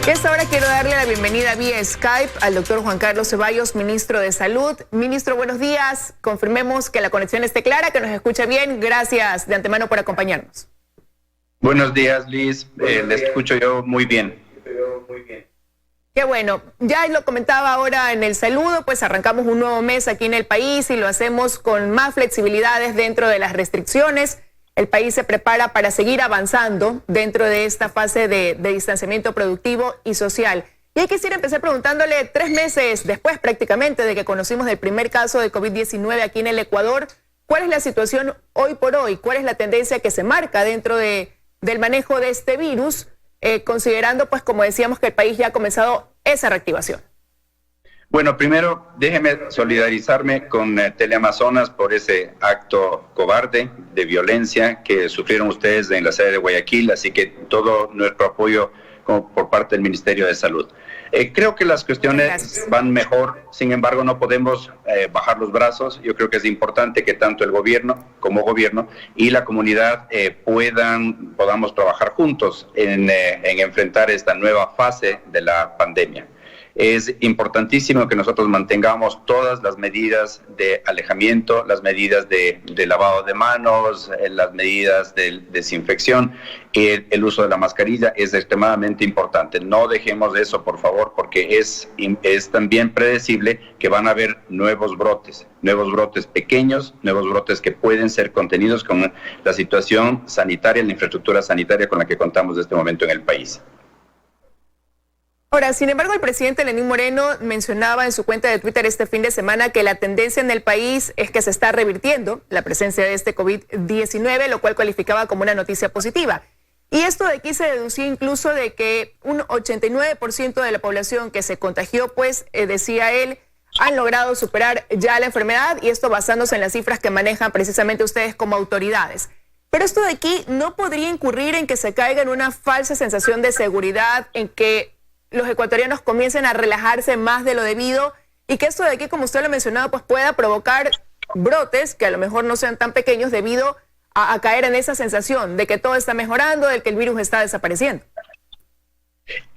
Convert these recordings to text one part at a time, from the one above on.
Y a esta hora quiero darle la bienvenida vía Skype al doctor Juan Carlos Ceballos, ministro de Salud. Ministro, buenos días. Confirmemos que la conexión esté clara, que nos escucha bien. Gracias de antemano por acompañarnos. Buenos días, Liz. Le escucho yo muy bien. Qué bueno. Ya lo comentaba ahora en el saludo, pues arrancamos un nuevo mes aquí en el país y lo hacemos con más flexibilidades dentro de las restricciones. El país se prepara para seguir avanzando dentro de esta fase de distanciamiento productivo y social. Y ahí quisiera empezar preguntándole, 3 meses después prácticamente de que conocimos el primer caso de COVID-19 aquí en el Ecuador, ¿cuál es la situación hoy por hoy? ¿Cuál es la tendencia que se marca dentro del manejo de este virus, considerando, pues como decíamos, que el país ya ha comenzado esa reactivación? Bueno, primero déjeme solidarizarme con Teleamazonas por ese acto cobarde de violencia que sufrieron ustedes en la sede de Guayaquil, así que todo nuestro apoyo por parte del Ministerio de Salud. Creo que las cuestiones van mejor, sin embargo no podemos bajar los brazos. Yo creo que es importante que tanto el gobierno como gobierno y la comunidad podamos trabajar juntos en enfrentar esta nueva fase de la pandemia. Es importantísimo que nosotros mantengamos todas las medidas de alejamiento, las medidas de lavado de manos, las medidas de desinfección, el uso de la mascarilla es extremadamente importante. No dejemos eso, por favor, porque es también predecible que van a haber nuevos brotes pequeños, nuevos brotes que pueden ser contenidos con la situación sanitaria, la infraestructura sanitaria con la que contamos en este momento en el país. Ahora, sin embargo, el presidente Lenín Moreno mencionaba en su cuenta de Twitter este fin de semana que la tendencia en el país es que se está revirtiendo la presencia de este COVID-19, lo cual calificaba como una noticia positiva. Y esto de aquí se deducía incluso de que un 89% de la población que se contagió, pues, decía él, han logrado superar ya la enfermedad, y esto basándose en las cifras que manejan precisamente ustedes como autoridades. Pero esto de aquí no podría incurrir en que se caiga en una falsa sensación de seguridad, en que los ecuatorianos comiencen a relajarse más de lo debido, y que esto de aquí, como usted lo ha mencionado, pues pueda provocar brotes que a lo mejor no sean tan pequeños debido a caer en esa sensación de que todo está mejorando, de que el virus está desapareciendo.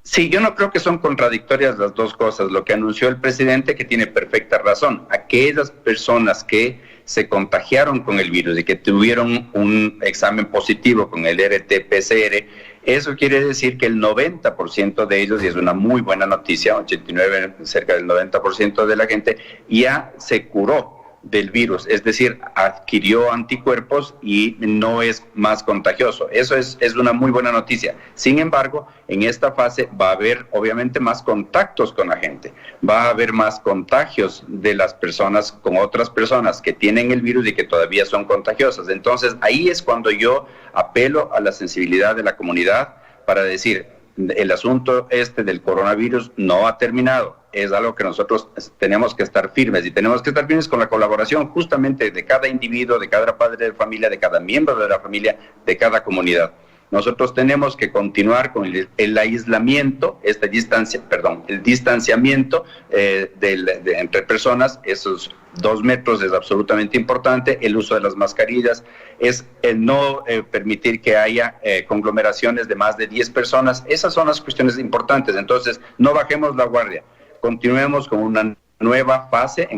Sí, yo no creo que son contradictorias las dos cosas. Lo que anunció el presidente, que tiene perfecta razón, aquellas personas que se contagiaron con el virus y que tuvieron un examen positivo con el RT-PCR, eso quiere decir que el 90% de ellos, y es una muy buena noticia, 89, cerca del 90% de la gente, ya se curó del virus, es decir, adquirió anticuerpos y no es más contagioso. Eso es una muy buena noticia. Sin embargo, en esta fase va a haber obviamente más contactos con la gente, va a haber más contagios de las personas con otras personas que tienen el virus y que todavía son contagiosas. Entonces, ahí es cuando yo apelo a la sensibilidad de la comunidad para decir, el asunto del coronavirus no ha terminado. Es algo que nosotros tenemos que estar firmes, y tenemos que estar firmes con la colaboración justamente de cada individuo, de cada padre de familia, de cada miembro de la familia, de cada comunidad. Nosotros tenemos que continuar con el aislamiento, el distanciamiento entre personas. Esos 2 metros es absolutamente importante. El uso de las mascarillas es el no permitir que haya conglomeraciones de más de 10 personas. Esas son las cuestiones importantes. Entonces, no bajemos la guardia. Continuemos con una nueva fase,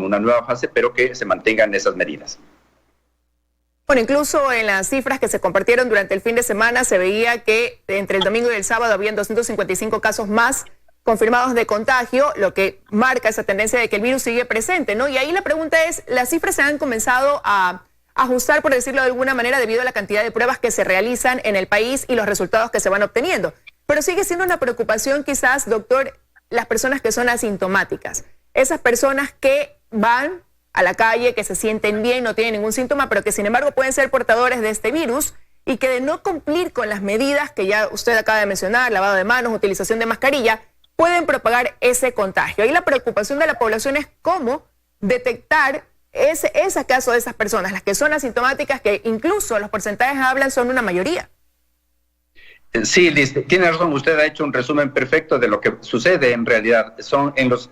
pero que se mantengan esas medidas. Bueno, incluso en las cifras que se compartieron durante el fin de semana se veía que entre el domingo y el sábado habían 255 casos más confirmados de contagio, lo que marca esa tendencia de que el virus sigue presente, ¿no? Y ahí la pregunta es, las cifras se han comenzado a ajustar, por decirlo de alguna manera, debido a la cantidad de pruebas que se realizan en el país y los resultados que se van obteniendo. Pero sigue siendo una preocupación quizás, doctor, las personas que son asintomáticas, esas personas que van a la calle, que se sienten bien, no tienen ningún síntoma, pero que sin embargo pueden ser portadores de este virus, y que de no cumplir con las medidas que ya usted acaba de mencionar, lavado de manos, utilización de mascarilla, pueden propagar ese contagio. Ahí la preocupación de la población es cómo detectar ese caso de esas personas, las que son asintomáticas, que incluso los porcentajes hablan son una mayoría. Sí, Liz, tiene razón. Usted ha hecho un resumen perfecto de lo que sucede en realidad.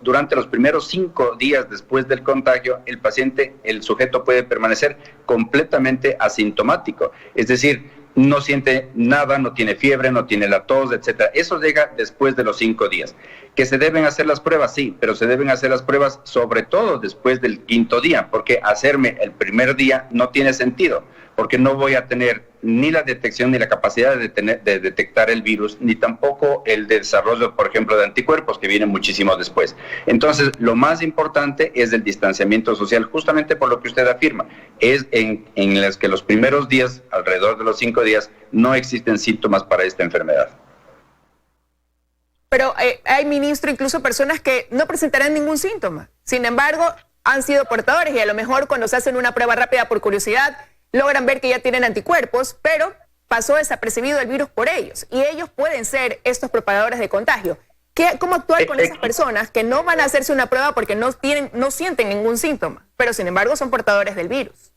Durante los primeros 5 días después del contagio, el sujeto puede permanecer completamente asintomático. Es decir, no siente nada, no tiene fiebre, no tiene la tos, etcétera. Eso llega después de los 5 días. ¿Que se deben hacer las pruebas? Sí, pero se deben hacer las pruebas sobre todo después del 5.º día, porque hacerme el primer día no tiene sentido, porque no voy a tener ni la detección ni la capacidad de detectar el virus, ni tampoco el desarrollo, por ejemplo, de anticuerpos, que viene muchísimo después. Entonces, lo más importante es el distanciamiento social, justamente por lo que usted afirma, es en las que los primeros días, alrededor de los 5 días, no existen síntomas para esta enfermedad. Pero hay, ministro, incluso personas que no presentarán ningún síntoma. Sin embargo, han sido portadores y a lo mejor cuando se hacen una prueba rápida por curiosidad, logran ver que ya tienen anticuerpos, pero pasó desapercibido el virus por ellos. Y ellos pueden ser estos propagadores de contagio. ¿Cómo actuar con esas personas que no van a hacerse una prueba porque no sienten ningún síntoma, pero sin embargo son portadores del virus?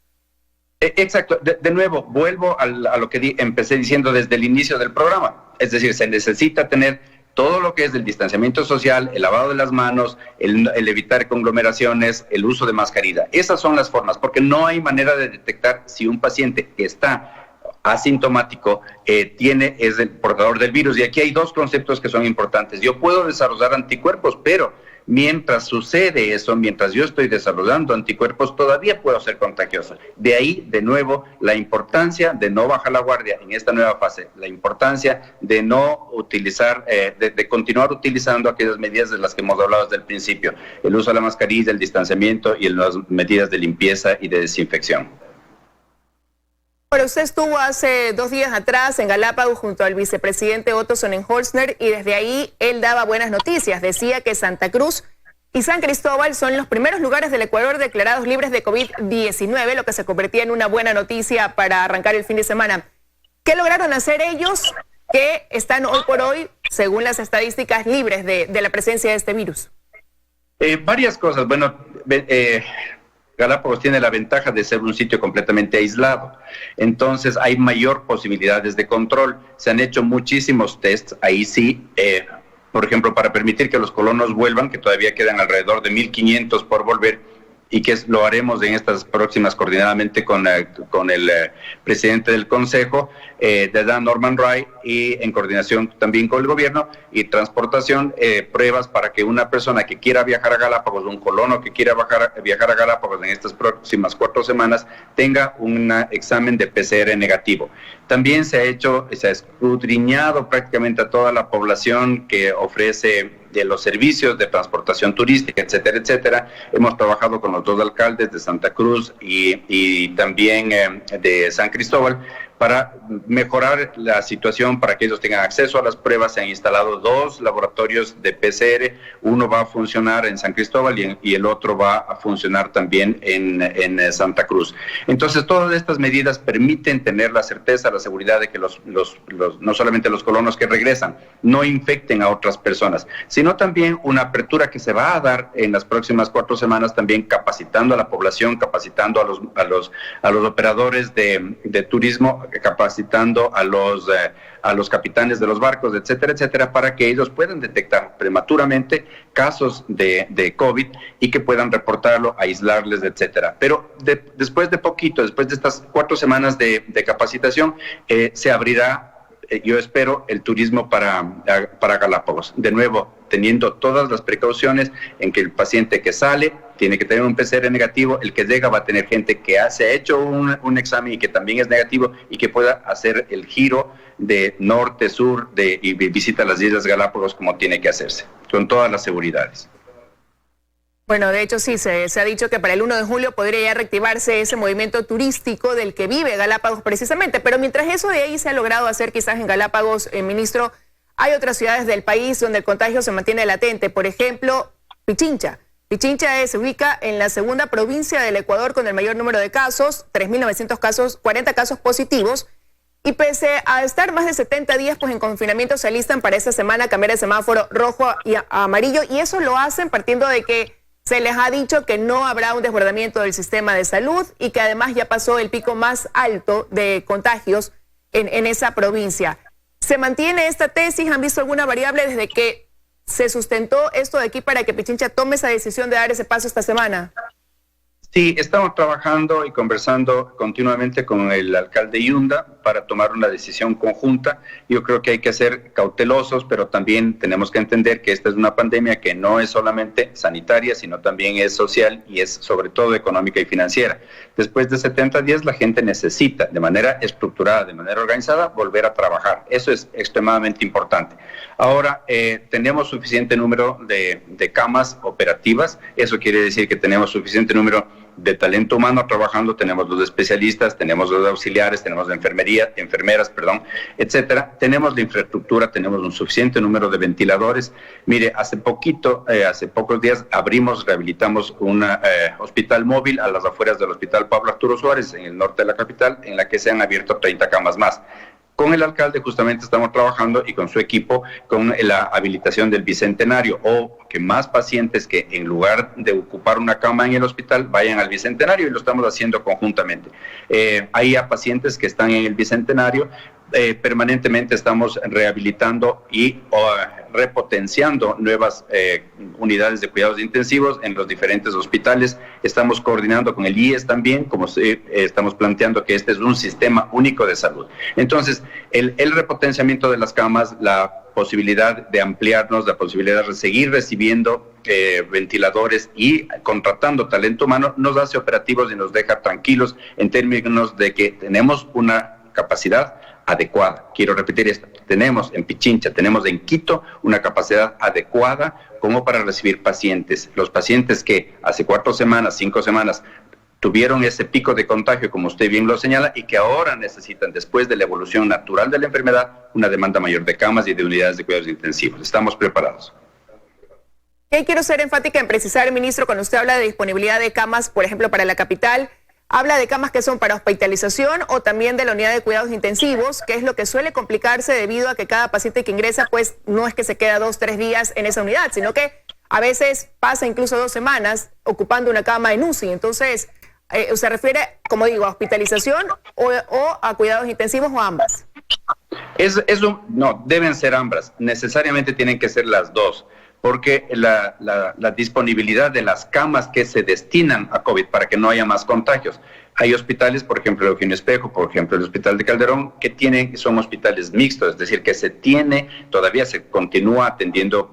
Exacto. De nuevo, vuelvo a lo que empecé diciendo desde el inicio del programa. Es decir, se necesita tener todo lo que es el distanciamiento social, el lavado de las manos, el evitar conglomeraciones, el uso de mascarilla. Esas son las formas, porque no hay manera de detectar si un paciente que está asintomático es el portador del virus. Y aquí hay dos conceptos que son importantes. Yo puedo desarrollar anticuerpos, pero mientras sucede eso, mientras yo estoy desarrollando anticuerpos, todavía puedo ser contagioso. De ahí, de nuevo, la importancia de no bajar la guardia en esta nueva fase, la importancia de no utilizar, de continuar utilizando aquellas medidas de las que hemos hablado desde el principio, el uso de la mascarilla, el distanciamiento y las medidas de limpieza y de desinfección. Pero usted estuvo hace 2 días atrás en Galápagos junto al vicepresidente Otto Sonnenholzner y desde ahí él daba buenas noticias. Decía que Santa Cruz y San Cristóbal son los primeros lugares del Ecuador declarados libres de COVID-19, lo que se convertía en una buena noticia para arrancar el fin de semana. ¿Qué lograron hacer ellos que están hoy por hoy, según las estadísticas, libres de la presencia de este virus? Varias cosas. Bueno, Galápagos tiene la ventaja de ser un sitio completamente aislado, entonces hay mayor posibilidades de control. Se han hecho muchísimos tests, ahí sí, por ejemplo, para permitir que los colonos vuelvan, que todavía quedan alrededor de 1.500 por volver, y que lo haremos en estas próximas coordinadamente con el presidente del Consejo, de Dan Norman Wright, y en coordinación también con el gobierno y transportación, pruebas para que una persona que quiera viajar a Galápagos, un colono que quiera viajar a Galápagos en estas próximas 4 semanas, tenga un examen de PCR negativo. También se ha escudriñado prácticamente a toda la población que ofrece de los servicios de transportación turística, etcétera, etcétera. Hemos trabajado con los 2 alcaldes de Santa Cruz y también de San Cristóbal para mejorar la situación, para que ellos tengan acceso a las pruebas. Se han instalado 2 laboratorios de PCR, uno va a funcionar en San Cristóbal y el otro va a funcionar también en Santa Cruz. Entonces, todas estas medidas permiten tener la certeza, la seguridad de que no solamente los colonos que regresan no infecten a otras personas, sino también una apertura que se va a dar en las próximas 4 semanas, también capacitando a la población, capacitando a los operadores de turismo, capacitando a los capitanes de los barcos, etcétera, etcétera, para que ellos puedan detectar prematuramente casos de COVID y que puedan reportarlo, aislarles, etcétera. Pero después de estas 4 semanas de capacitación, se abrirá, yo espero, el turismo para Galápagos. De nuevo, teniendo todas las precauciones en que el paciente que sale tiene que tener un PCR negativo, el que llega va a tener gente que se ha hecho un examen y que también es negativo y que pueda hacer el giro de norte, sur y visita las Islas Galápagos como tiene que hacerse, con todas las seguridades. Bueno, de hecho sí, se ha dicho que para el 1 de julio podría ya reactivarse ese movimiento turístico del que vive Galápagos precisamente, pero mientras eso de ahí se ha logrado hacer quizás en Galápagos, ministro, hay otras ciudades del país donde el contagio se mantiene latente, por ejemplo, Pichincha. Pichincha se ubica en la 2ª provincia del Ecuador con el mayor número de casos, 3.900 casos, 40 casos positivos, y pese a estar más de 70 días pues en confinamiento, se alistan para esta semana cambiar el semáforo rojo y a amarillo, y eso lo hacen partiendo de que se les ha dicho que no habrá un desbordamiento del sistema de salud y que además ya pasó el pico más alto de contagios en esa provincia. ¿Se mantiene esta tesis? ¿Han visto alguna variable desde que se sustentó esto de aquí para que Pichincha tome esa decisión de dar ese paso esta semana? Sí, estamos trabajando y conversando continuamente con el alcalde Yunda para tomar una decisión conjunta. Yo creo que hay que ser cautelosos, pero también tenemos que entender que esta es una pandemia que no es solamente sanitaria, sino también es social y es sobre todo económica y financiera. Después de 70 días la gente necesita de manera estructurada, de manera organizada, volver a trabajar. Eso es extremadamente importante. Ahora, tenemos suficiente número de camas operativas. Eso quiere decir que tenemos suficiente número de talento humano trabajando, tenemos los especialistas, tenemos los auxiliares, tenemos la enfermeras, etcétera. Tenemos la infraestructura, tenemos un suficiente número de ventiladores. Mire, hace pocos días rehabilitamos un hospital móvil a las afueras del Hospital Pablo Arturo Suárez, en el norte de la capital, en la que se han abierto 30 camas más. Con el alcalde justamente estamos trabajando y con su equipo con la habilitación del Bicentenario, o que más pacientes que en lugar de ocupar una cama en el hospital vayan al Bicentenario, y lo estamos haciendo conjuntamente. Hay pacientes que están en el Bicentenario. Permanentemente estamos rehabilitando y repotenciando nuevas unidades de cuidados intensivos en los diferentes hospitales. Estamos coordinando con el IES también, como estamos planteando que este es un sistema único de salud. Entonces, el repotenciamiento de las camas, la posibilidad de ampliarnos, la posibilidad de seguir recibiendo ventiladores y contratando talento humano, nos hace operativos y nos deja tranquilos en términos de que tenemos una capacidad adecuada. Quiero repetir esto: tenemos en Pichincha, tenemos en Quito una capacidad adecuada como para recibir pacientes. Los pacientes que hace 4 semanas, 5 semanas tuvieron ese pico de contagio, como usted bien lo señala, y que ahora necesitan, después de la evolución natural de la enfermedad, una demanda mayor de camas y de unidades de cuidados intensivos. Estamos preparados. Quiero ser enfática en precisar, ministro, cuando usted habla de disponibilidad de camas, por ejemplo, para la capital, ¿habla de camas que son para hospitalización o también de la unidad de cuidados intensivos, que es lo que suele complicarse debido a que cada paciente que ingresa, pues no es que se queda 2 o 3 días en esa unidad, sino que a veces pasa incluso 2 semanas ocupando una cama en UCI? Entonces, ¿se refiere, como digo, a hospitalización o a cuidados intensivos, o ambas? No, deben ser ambas. Necesariamente tienen que ser las dos, porque la disponibilidad de las camas que se destinan a COVID para que no haya más contagios. Hay hospitales, por ejemplo, el Eugenio Espejo, por ejemplo, el Hospital de Calderón, que son hospitales mixtos, es decir, que todavía se continúa atendiendo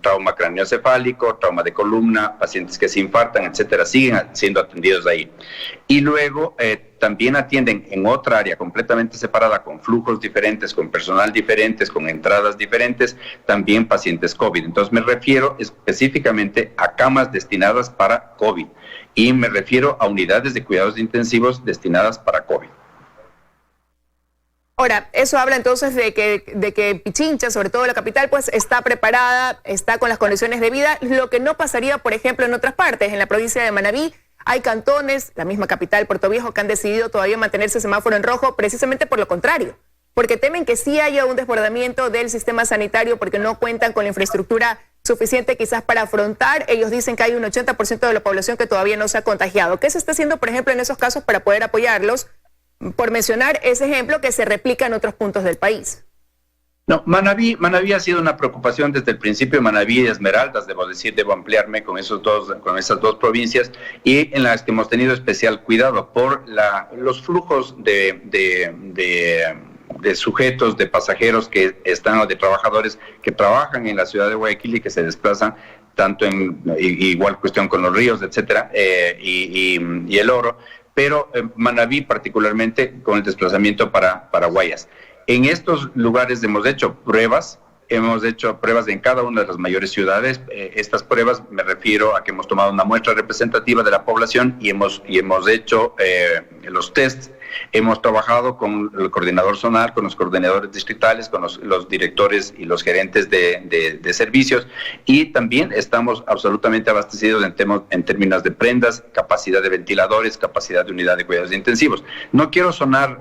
trauma craneoencefálico, trauma de columna, pacientes que se infartan, etcétera, siguen siendo atendidos ahí. Y luego también atienden en otra área completamente separada, con flujos diferentes, con personal diferentes, con entradas diferentes, también pacientes COVID. Entonces me refiero específicamente a camas destinadas para COVID y me refiero a unidades de cuidados intensivos destinadas para COVID. Ahora, eso habla entonces de que Pichincha, sobre todo la capital, pues está preparada, está con las condiciones de vida, lo que no pasaría, por ejemplo, en otras partes. En la provincia de Manabí hay cantones, la misma capital, Puerto Viejo, que han decidido todavía mantenerse semáforo en rojo precisamente por lo contrario, porque temen que sí haya un desbordamiento del sistema sanitario porque no cuentan con la infraestructura suficiente quizás para afrontar. Ellos dicen que hay un 80% de la población que todavía no se ha contagiado. ¿Qué se está haciendo, por ejemplo, en esos casos para poder apoyarlos? Por mencionar ese ejemplo que se replica en otros puntos del país. No, Manabí ha sido una preocupación desde el principio. Manabí y Esmeraldas, debo ampliarme con esas dos provincias, y en las que hemos tenido especial cuidado por los flujos de sujetos, de pasajeros de trabajadores que trabajan en la ciudad de Guayaquil y que se desplazan tanto igual cuestión con los ríos, etcétera, y el oro, pero Manabí particularmente con el desplazamiento para Guayas. En estos lugares hemos hecho pruebas en cada una de las mayores ciudades. Estas pruebas, me refiero a que hemos tomado una muestra representativa de la población y hemos hecho los tests. Hemos trabajado con el coordinador zonal, con los coordinadores distritales, con los directores y los gerentes de servicios, y también estamos absolutamente abastecidos en términos de prendas, capacidad de ventiladores, capacidad de unidad de cuidados intensivos. No quiero sonar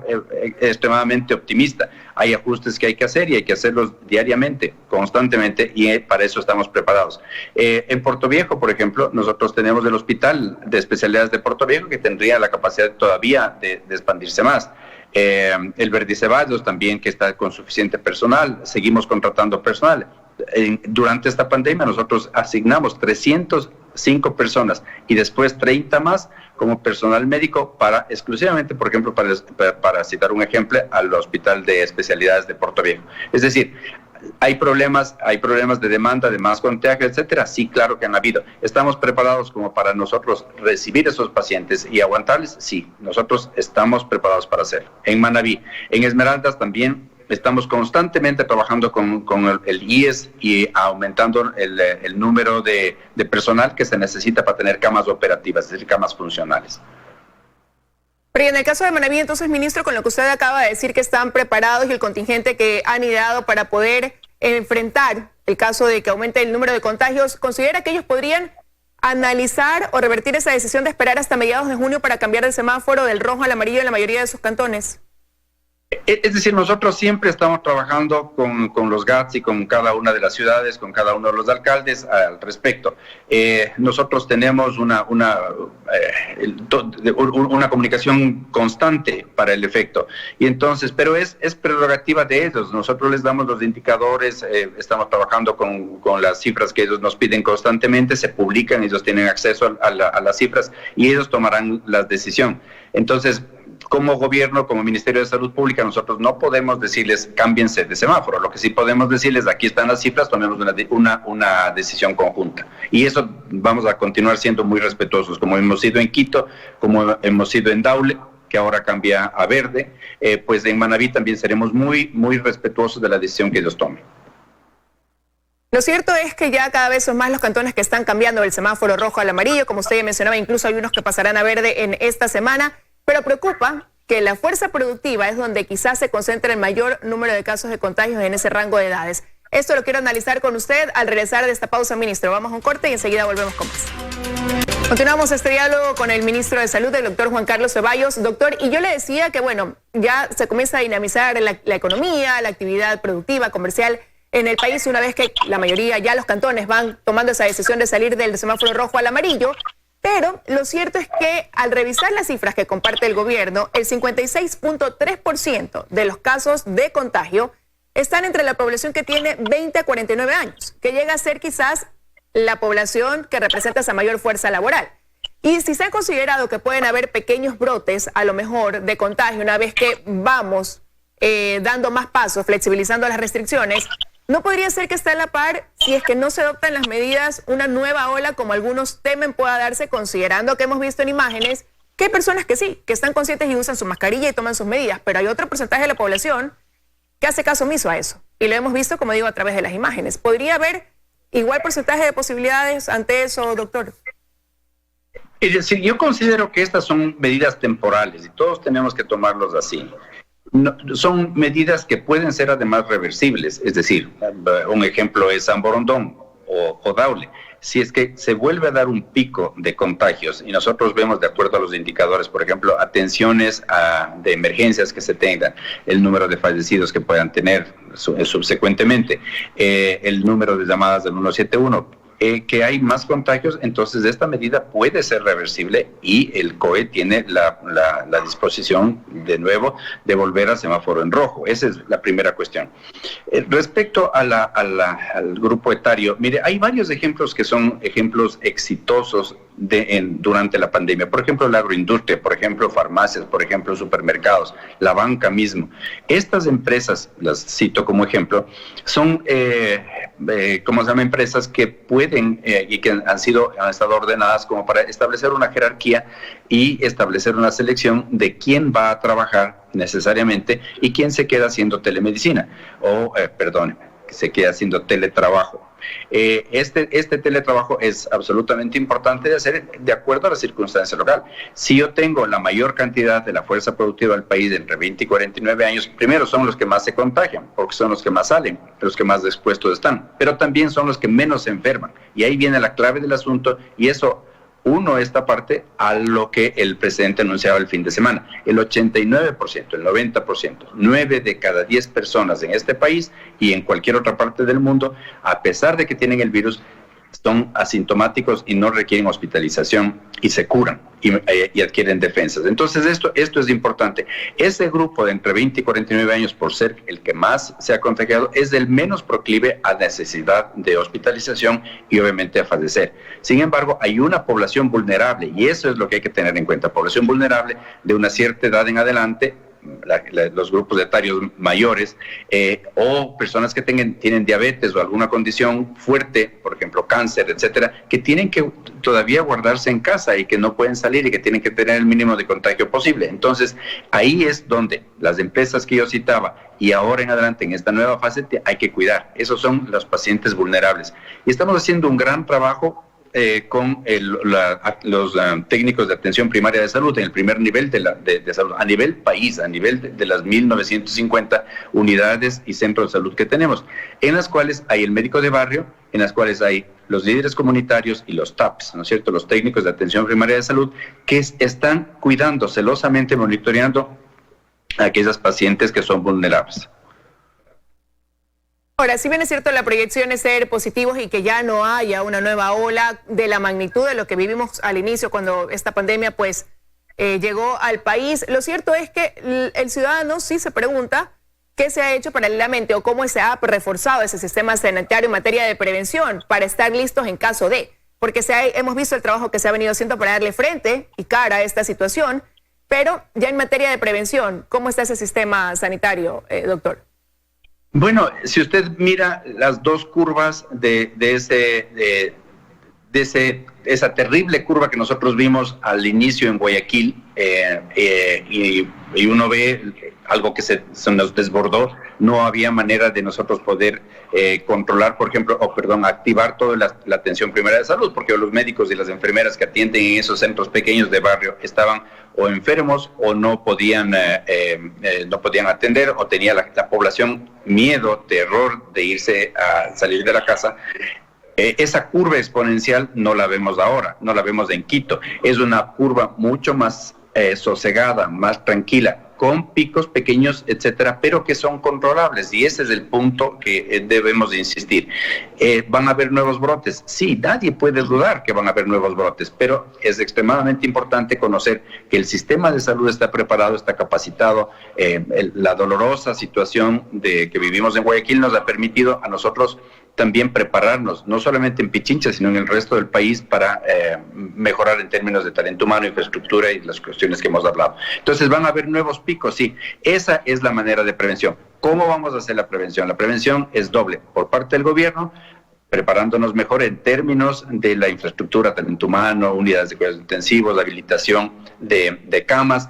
extremadamente optimista. Hay ajustes que hay que hacer y hay que hacerlos diariamente, constantemente, y para eso estamos preparados. En Puerto Viejo, por ejemplo, nosotros tenemos el Hospital de Especialidades de Puerto Viejo, que tendría la capacidad todavía de expandirse más. El Verdiceballos también, que está con suficiente personal. Seguimos contratando personal. Durante esta pandemia nosotros asignamos 300 5 personas y después 30 más como personal médico para exclusivamente, por ejemplo, para citar un ejemplo, al Hospital de Especialidades de Puerto Viejo. Es decir, ¿hay problemas de demanda, de más contagio, etcétera? Sí, claro que han habido. ¿Estamos preparados como para nosotros recibir esos pacientes y aguantarles? Sí, nosotros estamos preparados para hacerlo. En Manabí, en Esmeraldas también estamos constantemente trabajando con el IES y aumentando el número de personal que se necesita para tener camas operativas, es decir, camas funcionales. Pero en el caso de Manabí, entonces, ministro, con lo que usted acaba de decir que están preparados y el contingente que han ideado para poder enfrentar el caso de que aumente el número de contagios, ¿considera que ellos podrían analizar o revertir esa decisión de esperar hasta mediados de junio para cambiar el semáforo del rojo al amarillo en la mayoría de sus cantones? Es decir, nosotros siempre estamos trabajando con los GATS y con cada una de las ciudades, con cada uno de los alcaldes al respecto. Nosotros tenemos una comunicación constante para el efecto. Y entonces, pero es prerrogativa de ellos. Nosotros les damos los indicadores, estamos trabajando con las cifras que ellos nos piden constantemente, se publican, ellos tienen acceso a las cifras y ellos tomarán la decisión. Entonces, como gobierno, como Ministerio de Salud Pública, nosotros no podemos decirles cámbiense de semáforo. Lo que sí podemos decirles, aquí están las cifras, tomemos una decisión conjunta. Y eso vamos a continuar siendo muy respetuosos, como hemos sido en Quito, como hemos sido en Daule, que ahora cambia a verde, pues en Manabí también seremos muy, muy respetuosos de la decisión que ellos tomen. Lo cierto es que ya cada vez son más los cantones que están cambiando el semáforo rojo al amarillo, como usted ya mencionaba, incluso hay unos que pasarán a verde en esta semana. Pero preocupa que la fuerza productiva es donde quizás se concentra el mayor número de casos de contagios en ese rango de edades. Esto lo quiero analizar con usted al regresar de esta pausa, ministro. Vamos a un corte y enseguida volvemos con más. Continuamos este diálogo con el ministro de Salud, el doctor Juan Carlos Ceballos. Doctor, y yo le decía que, bueno, ya se comienza a dinamizar la economía, la actividad productiva, comercial en el país, una vez que la mayoría, ya los cantones van tomando esa decisión de salir del semáforo rojo al amarillo. Pero lo cierto es que al revisar las cifras que comparte el gobierno, el 56.3% de los casos de contagio están entre la población que tiene 20 a 49 años, que llega a ser quizás la población que representa esa mayor fuerza laboral. Y si se ha considerado que pueden haber pequeños brotes, a lo mejor, de contagio, una vez que vamos dando más pasos, flexibilizando las restricciones, ¿no podría ser que está a la par, si es que no se adoptan las medidas, una nueva ola como algunos temen pueda darse, considerando que hemos visto en imágenes que hay personas que sí, que están conscientes y usan su mascarilla y toman sus medidas, pero hay otro porcentaje de la población que hace caso omiso a eso? Y lo hemos visto, como digo, a través de las imágenes. ¿Podría haber igual porcentaje de posibilidades ante eso, doctor? Es decir, yo considero que estas son medidas temporales y todos tenemos que tomarlos así. No, son medidas que pueden ser además reversibles, es decir, un ejemplo es San Borondón o Daule. Si es que se vuelve a dar un pico de contagios y nosotros vemos, de acuerdo a los indicadores, por ejemplo, atenciones de emergencias que se tengan, el número de fallecidos que puedan tener subsecuentemente, el número de llamadas del 171, que hay más contagios, entonces esta medida puede ser reversible y el COE tiene la disposición de nuevo de volver al semáforo en rojo. Esa es la primera cuestión. Respecto al grupo etario, mire, hay varios ejemplos que son ejemplos exitosos durante la pandemia. Por ejemplo, la agroindustria, por ejemplo, farmacias, por ejemplo, supermercados, la banca mismo. Estas empresas, las cito como ejemplo, son, ¿cómo se llama? Empresas que pueden y que han estado ordenadas como para establecer una jerarquía y establecer una selección de quién va a trabajar necesariamente y quién se queda haciendo telemedicina se queda haciendo teletrabajo. Este teletrabajo es absolutamente importante de hacer de acuerdo a la circunstancia local. Si yo tengo la mayor cantidad de la fuerza productiva del país entre 20 y 49 años, primero son los que más se contagian, porque son los que más salen, los que más expuestos están, pero también son los que menos se enferman. Y ahí viene la clave del asunto, y eso esta parte a lo que el presidente anunciaba el fin de semana. El 89%, el 90%, 9 de cada 10 personas en este país y en cualquier otra parte del mundo, a pesar de que tienen el virus, son asintomáticos y no requieren hospitalización y se curan y adquieren defensas. Entonces esto es importante. Ese grupo de entre 20 y 49 años, por ser el que más se ha contagiado, es el menos proclive a necesidad de hospitalización y obviamente a fallecer. Sin embargo, hay una población vulnerable y eso es lo que hay que tener en cuenta. Población vulnerable de una cierta edad en adelante, los grupos etarios mayores o personas que tienen diabetes o alguna condición fuerte, por ejemplo cáncer, etcétera, que tienen que todavía guardarse en casa y que no pueden salir y que tienen que tener el mínimo de contagio posible. Entonces ahí es donde las empresas que yo citaba y ahora en adelante en esta nueva fase hay que cuidar. Esos son los pacientes vulnerables y estamos haciendo un gran trabajo con los técnicos de atención primaria de salud en el primer nivel de salud, a nivel país, a nivel de las 1.950 unidades y centros de salud que tenemos, en las cuales hay el médico de barrio, en las cuales hay los líderes comunitarios y los TAPS, ¿no es cierto?, los técnicos de atención primaria de salud, que están cuidando, celosamente monitoreando a aquellas pacientes que son vulnerables. Ahora, si bien es cierto, la proyección es ser positivos y que ya no haya una nueva ola de la magnitud de lo que vivimos al inicio cuando esta pandemia pues llegó al país, lo cierto es que el ciudadano sí se pregunta qué se ha hecho paralelamente o cómo se ha reforzado ese sistema sanitario en materia de prevención para estar listos en caso de, porque hemos visto el trabajo que se ha venido haciendo para darle frente y cara a esta situación, pero ya en materia de prevención, ¿cómo está ese sistema sanitario, doctor? Bueno, si usted mira las dos curvas de esa terrible curva que nosotros vimos al inicio en Guayaquil, y uno ve algo que se nos desbordó, no había manera de nosotros poder controlar, por ejemplo, activar toda la atención primaria de salud, porque los médicos y las enfermeras que atienden en esos centros pequeños de barrio estaban o enfermos o no podían atender, o tenía la población miedo, terror de irse a salir de la casa. Esa curva exponencial no la vemos ahora, no la vemos en Quito. Es una curva mucho más sosegada, más tranquila, con picos pequeños, etcétera, pero que son controlables, y ese es el punto que debemos de insistir. ¿Van a haber nuevos brotes? Sí, nadie puede dudar que van a haber nuevos brotes, pero es extremadamente importante conocer que el sistema de salud está preparado, está capacitado. La dolorosa situación que vivimos en Guayaquil nos ha permitido a nosotros también prepararnos, no solamente en Pichincha, sino en el resto del país para mejorar en términos de talento humano, infraestructura y las cuestiones que hemos hablado. Entonces van a haber nuevos picos, sí. Esa es la manera de prevención. ¿Cómo vamos a hacer la prevención? La prevención es doble. Por parte del gobierno, preparándonos mejor en términos de la infraestructura, talento humano, unidades de cuidados intensivos, habilitación de camas,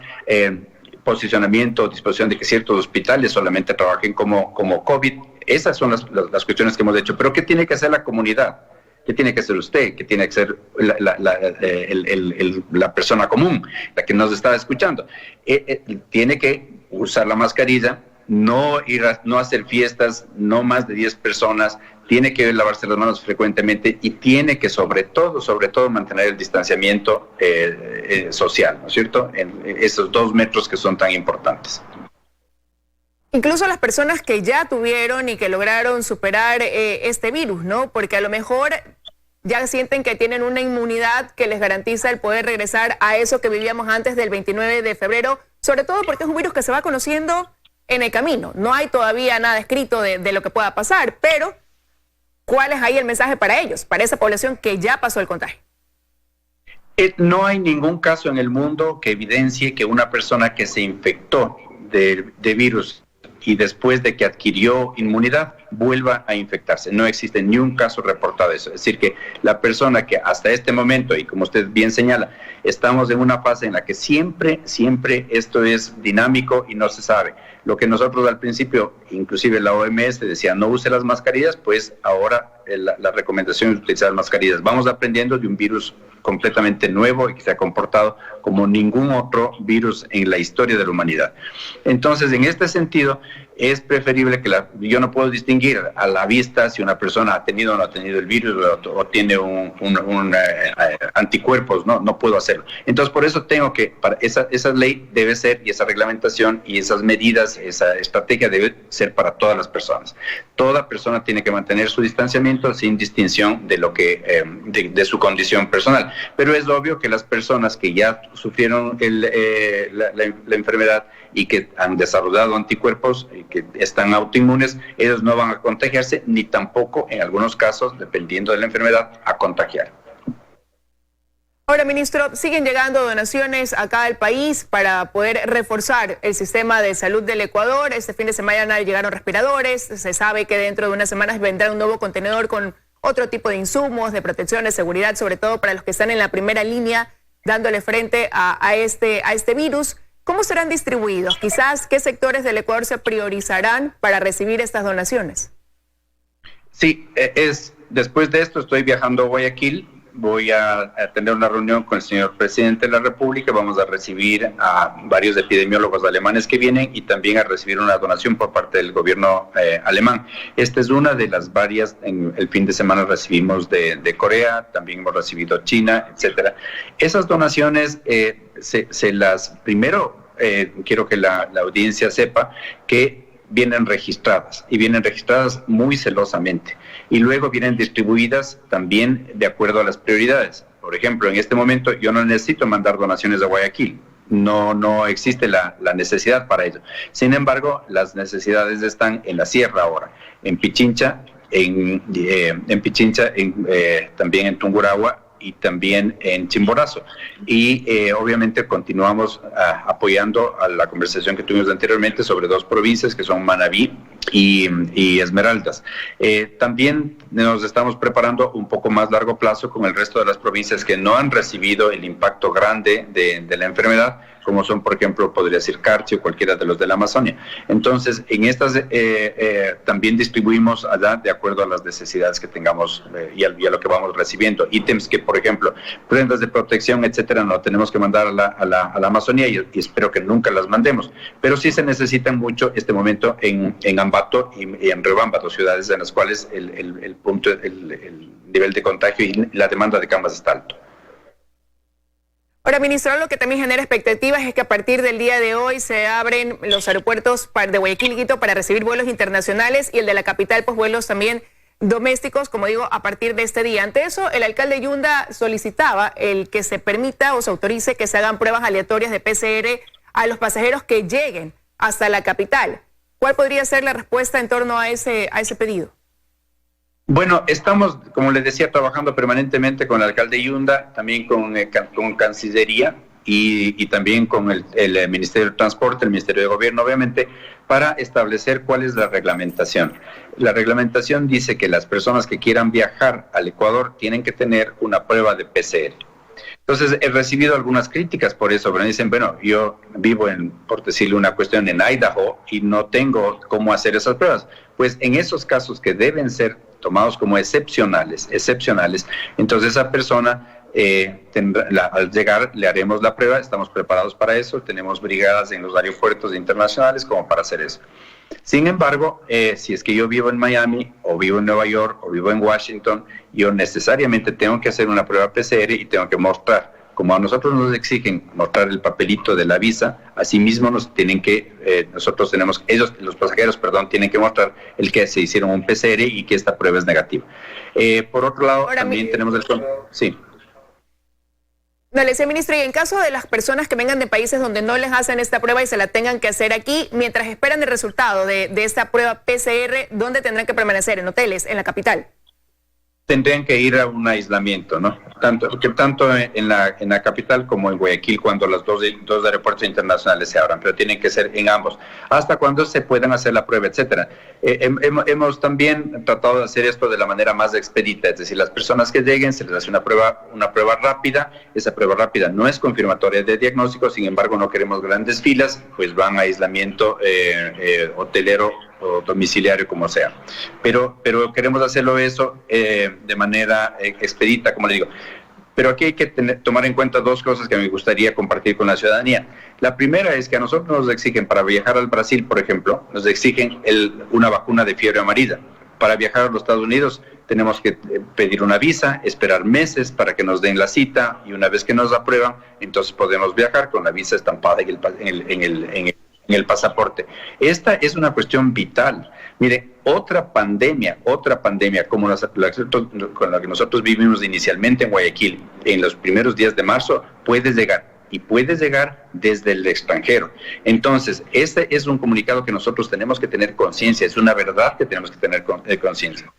posicionamiento, disposición de que ciertos hospitales solamente trabajen como COVID. Esas son las cuestiones que hemos hecho. Pero ¿qué tiene que hacer la comunidad? ¿Qué tiene que hacer usted? ¿Qué tiene que hacer la persona común, la que nos está escuchando? Tiene que usar la mascarilla, no hacer fiestas, no más de 10 personas, tiene que lavarse las manos frecuentemente y tiene que sobre todo mantener el distanciamiento social, ¿no es cierto? En esos 2 metros que son tan importantes. Incluso las personas que ya tuvieron y que lograron superar este virus, ¿no? Porque a lo mejor ya sienten que tienen una inmunidad que les garantiza el poder regresar a eso que vivíamos antes del 29 de febrero, sobre todo porque es un virus que se va conociendo en el camino. No hay todavía nada escrito de lo que pueda pasar, pero ¿cuál es ahí el mensaje para ellos, para esa población que ya pasó el contagio? No hay ningún caso en el mundo que evidencie que una persona que se infectó de virus y después de que adquirió inmunidad vuelva a infectarse. No existe ni un caso reportado de eso. Es decir, que la persona que hasta este momento, y como usted bien señala, estamos en una fase en la que siempre esto es dinámico y no se sabe. Lo que nosotros al principio, inclusive la OMS decía no use las mascarillas, pues ahora la recomendación es utilizar mascarillas. Vamos aprendiendo de un virus completamente nuevo y que se ha comportado como ningún otro virus en la historia de la humanidad. Entonces, en este sentido, es preferible que yo no puedo distinguir a la vista si una persona ha tenido o no ha tenido el virus o tiene anticuerpos, no puedo hacerlo. Entonces, por eso tengo que, esa ley debe ser, y esa reglamentación y esas medidas, esa estrategia debe ser para todas las personas. Toda persona tiene que mantener su distanciamiento sin distinción de lo que de su condición personal. Pero es obvio que las personas que ya sufrieron la enfermedad y que han desarrollado anticuerpos y que están autoinmunes, ellos no van a contagiarse, ni tampoco, en algunos casos, dependiendo de la enfermedad, a contagiar. Ahora, ministro, siguen llegando donaciones acá al país para poder reforzar el sistema de salud del Ecuador. Este fin de semana llegaron respiradores. Se sabe que dentro de unas semanas vendrá un nuevo contenedor con otro tipo de insumos, de protección, de seguridad, sobre todo para los que están en la primera línea dándole frente a este virus. ¿Cómo serán distribuidos? Quizás, ¿qué sectores del Ecuador se priorizarán para recibir estas donaciones? Sí, después de esto estoy viajando a Guayaquil. Voy a tener una reunión con el señor presidente de la República. Vamos a recibir a varios epidemiólogos alemanes que vienen y también a recibir una donación por parte del gobierno alemán. Esta es una de las varias. En el fin de semana recibimos de Corea, también hemos recibido China, etcétera. Esas donaciones primero quiero que la audiencia sepa que vienen registradas y vienen registradas muy celosamente y luego vienen distribuidas también de acuerdo a las prioridades. Por ejemplo, en este momento yo no necesito mandar donaciones a Guayaquil, no existe la necesidad para ello. Sin embargo, las necesidades están en la sierra ahora, en Pichincha, también en Tungurahua y también en Chimborazo. Y obviamente continuamos apoyando a la conversación que tuvimos anteriormente sobre dos provincias que son Manabí y Esmeraldas. También nos estamos preparando un poco más largo plazo con el resto de las provincias que no han recibido el impacto grande de la enfermedad, como son, por ejemplo, podría decir Carchi o cualquiera de los de la Amazonia. Entonces, en estas también distribuimos allá de acuerdo a las necesidades que tengamos y a lo que vamos recibiendo. Ítems que, por ejemplo, prendas de protección, etcétera, no tenemos que mandar a la Amazonia y espero que nunca las mandemos. Pero sí se necesitan mucho este momento en Ambato y en Riobamba, dos ciudades en las cuales el nivel de contagio y la demanda de camas está alto. Ahora, ministro, lo que también genera expectativas es que a partir del día de hoy se abren los aeropuertos de Guayaquil y Quito para recibir vuelos internacionales y el de la capital, pues vuelos también domésticos, como digo, a partir de este día. Ante eso, el alcalde Yunda solicitaba el que se permita o se autorice que se hagan pruebas aleatorias de PCR a los pasajeros que lleguen hasta la capital. ¿Cuál podría ser la respuesta en torno a ese pedido? Bueno, estamos, como les decía, trabajando permanentemente con el alcalde Yunda, también con Cancillería y también con el Ministerio de Transporte, el Ministerio de Gobierno, obviamente, para establecer cuál es la reglamentación. La reglamentación dice que las personas que quieran viajar al Ecuador tienen que tener una prueba de PCR. Entonces, he recibido algunas críticas por eso, pero me dicen, bueno, yo vivo por decirle una cuestión, en Idaho y no tengo cómo hacer esas pruebas. Pues en esos casos que deben ser tomados como excepcionales, entonces esa persona al llegar le haremos la prueba, estamos preparados para eso, tenemos brigadas en los aeropuertos internacionales como para hacer eso. Sin embargo, si es que yo vivo en Miami o vivo en Nueva York o vivo en Washington, yo necesariamente tengo que hacer una prueba PCR y tengo que mostrar, como a nosotros nos exigen mostrar el papelito de la visa, asimismo nos tienen que, los pasajeros, tienen que mostrar el que se hicieron un PCR y que esta prueba es negativa. Por otro lado, ahora también tenemos sí. No, le decía, ministro, y en caso de las personas que vengan de países donde no les hacen esta prueba y se la tengan que hacer aquí, mientras esperan el resultado de esta prueba PCR, ¿dónde tendrán que permanecer? ¿En hoteles, en la capital? Tendrían que ir a un aislamiento, ¿no? Tanto en la capital como en Guayaquil, cuando los dos aeropuertos internacionales se abran, pero tienen que ser en ambos, hasta cuando se puedan hacer la prueba, etcétera. Hemos también tratado de hacer esto de la manera más expedita, es decir, las personas que lleguen se les hace una prueba rápida, esa prueba rápida no es confirmatoria de diagnóstico, sin embargo no queremos grandes filas, pues van a aislamiento hotelero o domiciliario, como sea. Pero queremos hacerlo eso de manera expedita, como le digo. Pero aquí hay que tomar en cuenta dos cosas que me gustaría compartir con la ciudadanía. La primera es que a nosotros nos exigen, para viajar al Brasil, por ejemplo, nos exigen una vacuna de fiebre amarilla. Para viajar a los Estados Unidos tenemos que pedir una visa, esperar meses para que nos den la cita, y una vez que nos aprueban, entonces podemos viajar con la visa estampada en el pasaporte. Esta es una cuestión vital. Mire, otra pandemia como con la que nosotros vivimos inicialmente en Guayaquil, en los primeros días de marzo, puede llegar. Y puede llegar desde el extranjero. Entonces, este es un comunicado que nosotros tenemos que tener conciencia, es una verdad que tenemos que tener conciencia.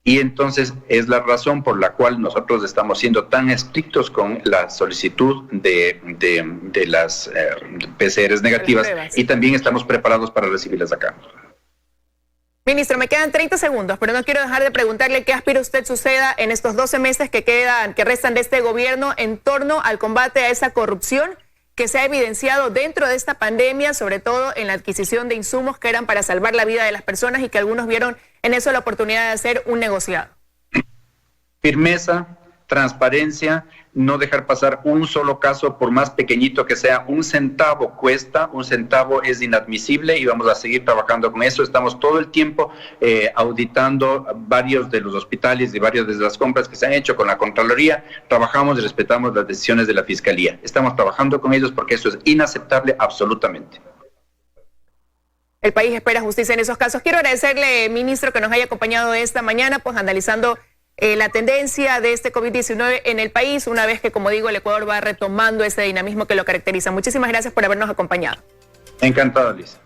Y entonces es la razón por la cual nosotros estamos siendo tan estrictos con la solicitud de las PCRs negativas, y también estamos preparados para recibirlas acá. Ministro, me quedan 30 segundos, pero no quiero dejar de preguntarle qué aspira usted suceda en estos 12 meses que restan de este gobierno en torno al combate a esa corrupción que se ha evidenciado dentro de esta pandemia, sobre todo en la adquisición de insumos que eran para salvar la vida de las personas y que algunos vieron en eso la oportunidad de hacer un negociado. Firmeza, transparencia, no dejar pasar un solo caso, por más pequeñito que sea. 1 centavo cuesta, 1 centavo es inadmisible, y vamos a seguir trabajando con eso. Estamos todo el tiempo auditando varios de los hospitales y varias de las compras que se han hecho con la Contraloría. Trabajamos y respetamos las decisiones de la Fiscalía. Estamos trabajando con ellos porque eso es inaceptable absolutamente. El país espera justicia en esos casos. Quiero agradecerle, ministro, que nos haya acompañado esta mañana, pues analizando la tendencia de este COVID-19 en el país, una vez que, como digo, el Ecuador va retomando ese dinamismo que lo caracteriza. Muchísimas gracias por habernos acompañado. Encantado, Lisa.